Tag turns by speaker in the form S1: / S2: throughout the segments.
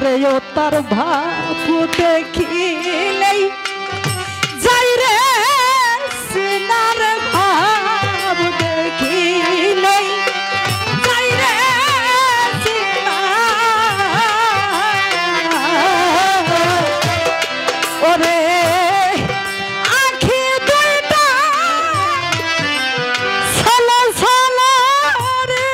S1: আরে ও তার ভাব দেখিলেই যাই রে সিনার ভাব দেখিলেই যাই রে সিনা ওরে আখি দুইটা ছলো ছলো রে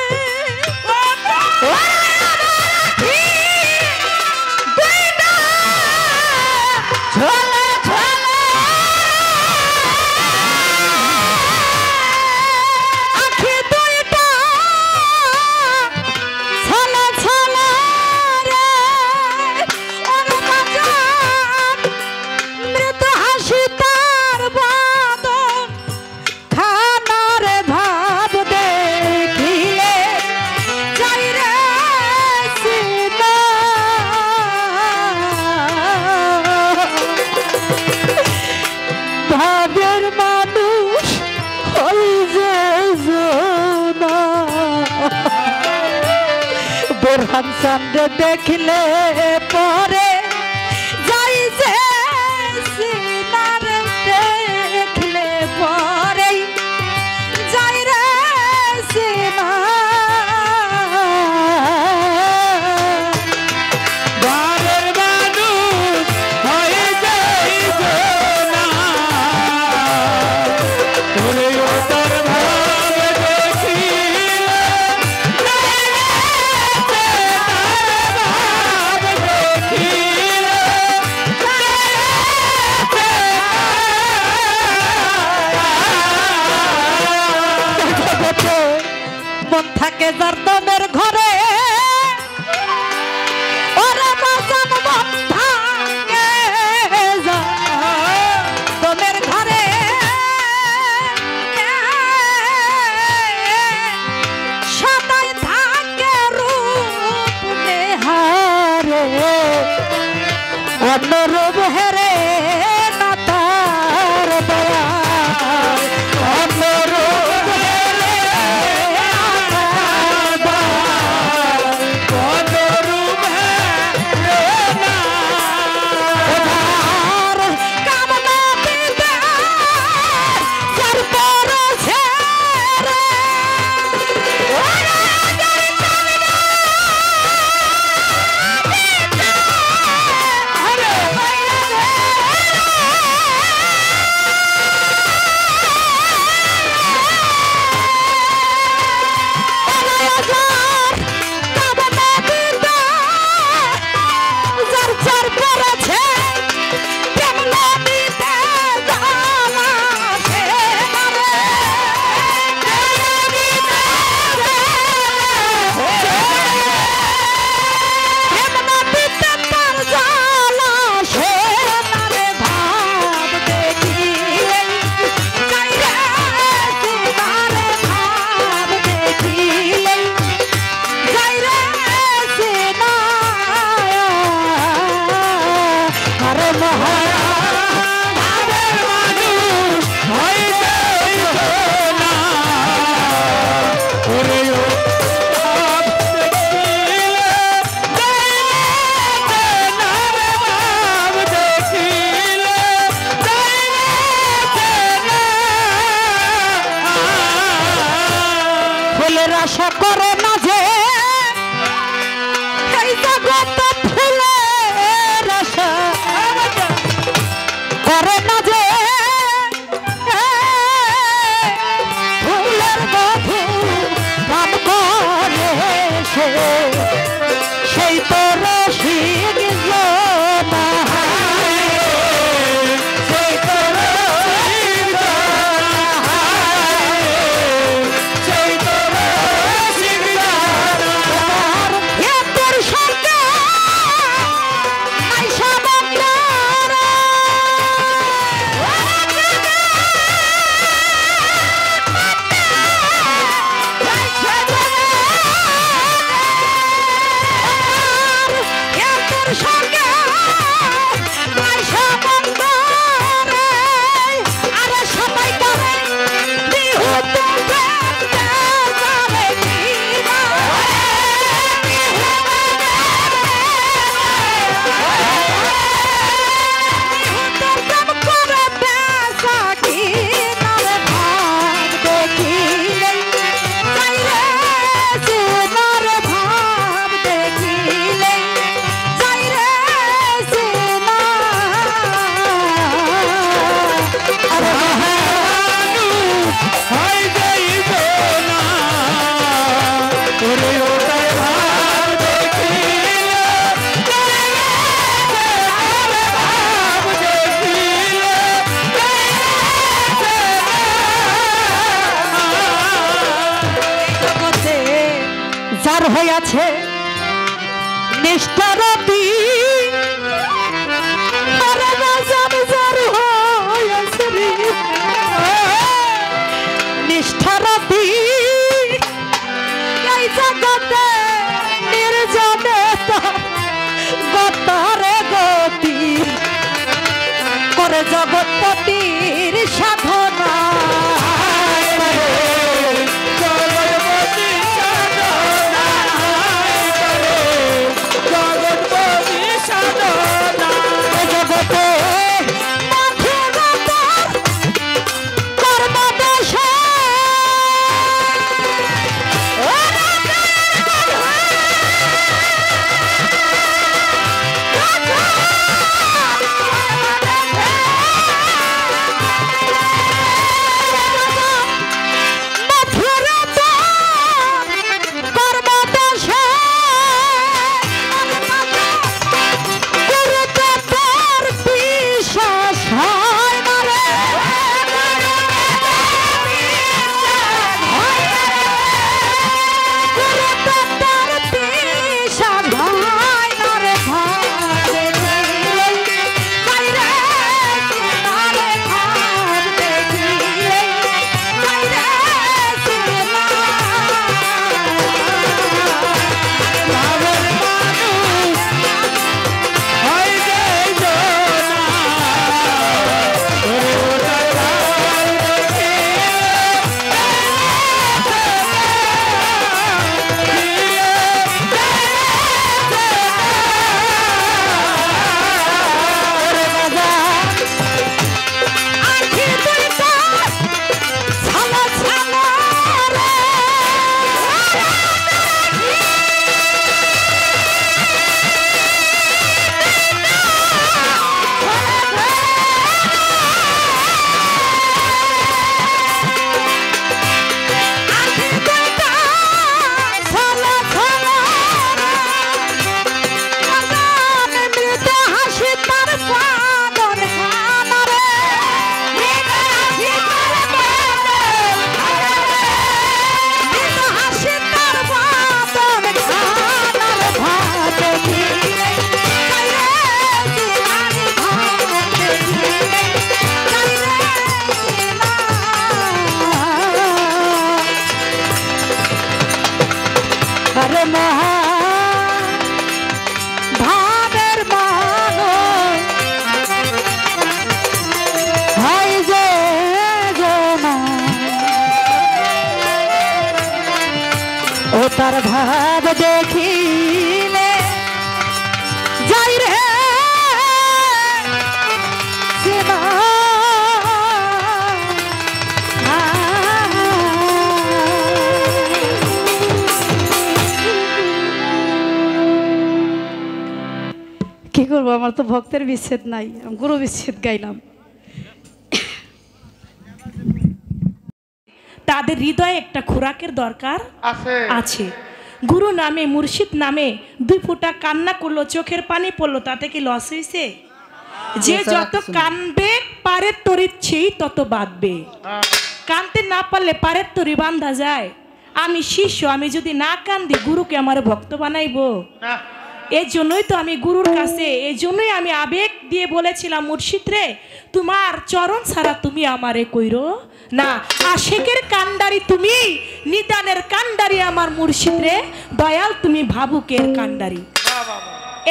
S1: বোরহান চাঁদ দেখলে পরে যাই যে সিনার দেখলে পরে যাই রে সিনা
S2: ঘরের মানুষ হয়ে যাই না ওরে ও তার ভাব দেখিলে
S1: মন থাকে যার দমের ঘরে ওরে বাজান মন থাকে দমের ঘরে সদাই থাকে রূপ নেহারে অনুরূপ হেরে না তার দয়া অনুরূপ হেরে আশা করে না যে এই জগৎ ফুলের আশা করে না যে ফুলের মধু পান করে সেই তো রসিক জনা সেই তো রসিক সেই তো রসিক হইয়াছে নিষ্ঠারতি আরে বাজার যার হইয়াছে রে নিষ্ঠারতি এই জগতে নির্জনে গতরে গতি করে জগৎপতির সাধনা তার ভাব দেখিলে যাই রে সীমা কি করবো আমার তো ভক্তের বিচ্ছেদ নাই গুরু বিচ্ছেদ গাইলাম
S3: তাদের হৃদয়ে একটা খোরাকের দরকার আছে গুরু নামে মুর্শিদ নামে 2 ফোঁটা কান্না করলো চোখের পানি পড়লো তাতে কি লস হয়েছে যে যত কানবে পারের তরি সেই তত বাঁধবে কানতে না পারলে পারের তরি বাঁধা যায় আমি শিষ্য আমি যদি না কান্দি গুরুকে আমার ভক্ত বানাইবো এই জন্যই তো আমি গুরুর কাছে এই জন্যই আমি আবেগ দিয়ে বলেছিলাম মুর্শিদ রে তোমার চরণ ছাড়া তুমি আমারে কইরো না আশেকের কান্ডারি তুমি নিদানের কান্ডারি আমার মুর্শিদ রে দয়াল তুমি ভাবুকের কান্ডারি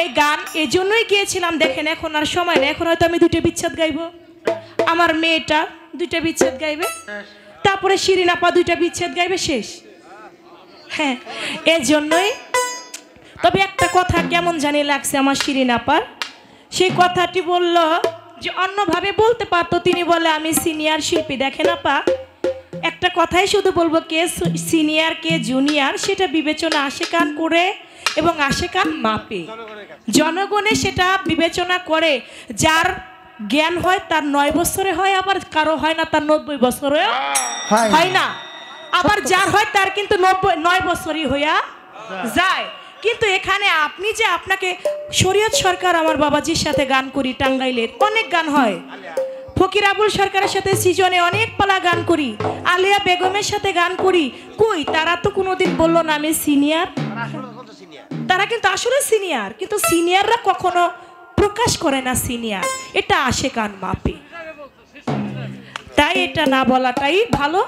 S3: এই গান এই জন্যই গিয়েছিলাম দেখেন এখন আর সময় নেই এখন হয়তো আমি 2টা বিচ্ছেদ গাইবো আমার মেয়েটা 2টা বিচ্ছেদ গাইবে তারপরে শিরিন আপা 2টা বিচ্ছেদ গাইবে শেষ হ্যাঁ এই জন্যই তবে একটা কথা কেমন জানি লাগছে আমার শিরিন আপার সেই কথাটি বলল যে অন্যভাবে বলতে পারতো তিনি বলে আমি সিনিয়র শিল্পী দেখেন আপা একটা কথাই শুধু বলবো কে সিনিয়র কে জুনিয়র সেটা বিবেচনা আশেকান করে এবং আশেকান মাপে জনগণে সেটা বিবেচনা করে যার জ্ঞান হয় তার 9 বছরে হয় আবার কারো হয় না তার 90 বছরে হয় না আবার যার হয় তার কিন্তু 9 বছরই হইয়া যায় কিন্তু এখানে আপনি যে আপনাকে শরীয়ত সরকার আমার বাবাজির সাথে গান করি টাঙ্গাইলের অনেক গান হয় ফকির আবুল সরকারের সাথে সিজনে অনেক পালা গান করি আলিয়া বেগমের সাথে গান করি কই তারা তো কোনোদিন বললো না আমি সিনিয়র তারা কিন্তু আসলে সিনিয়র, কিন্তু সিনিয়ররা কখনো প্রকাশ করে না সিনিয়র, এটা আসে কান মাপে, তাই এটা না বলাটাই ভালো।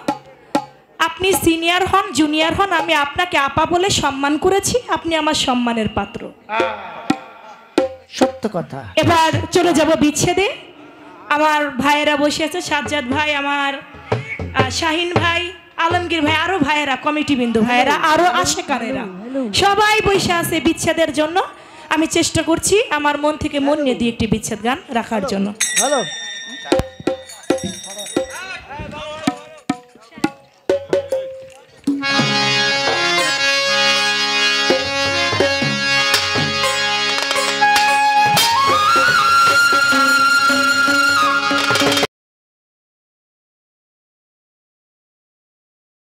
S3: আপনি সিনিয়র হন জুনিয়র হন, আমি আপনাকে আপা বলে সম্মান করেছি, আপনি আমার সম্মানের পাত্র।
S4: সত্য কথা।
S3: এবার চলে যাব বিচ্ছেদে। আমার ভাইয়েরা বসে আছে, সাজ্জাদ ভাই, আমার শাহিন ভাই, আলমগীর ভাই, আরো ভাইয়েরা, কমিটি বিন্দু ভাইয়েরা, আরো আশেকানেরা সবাই বসে আছে বিচ্ছেদের জন্য। আমি চেষ্টা করছি আমার মন থেকে মন নিয়ে দিয়ে একটি বিচ্ছেদ গান রাখার জন্য।
S4: হ্যালো।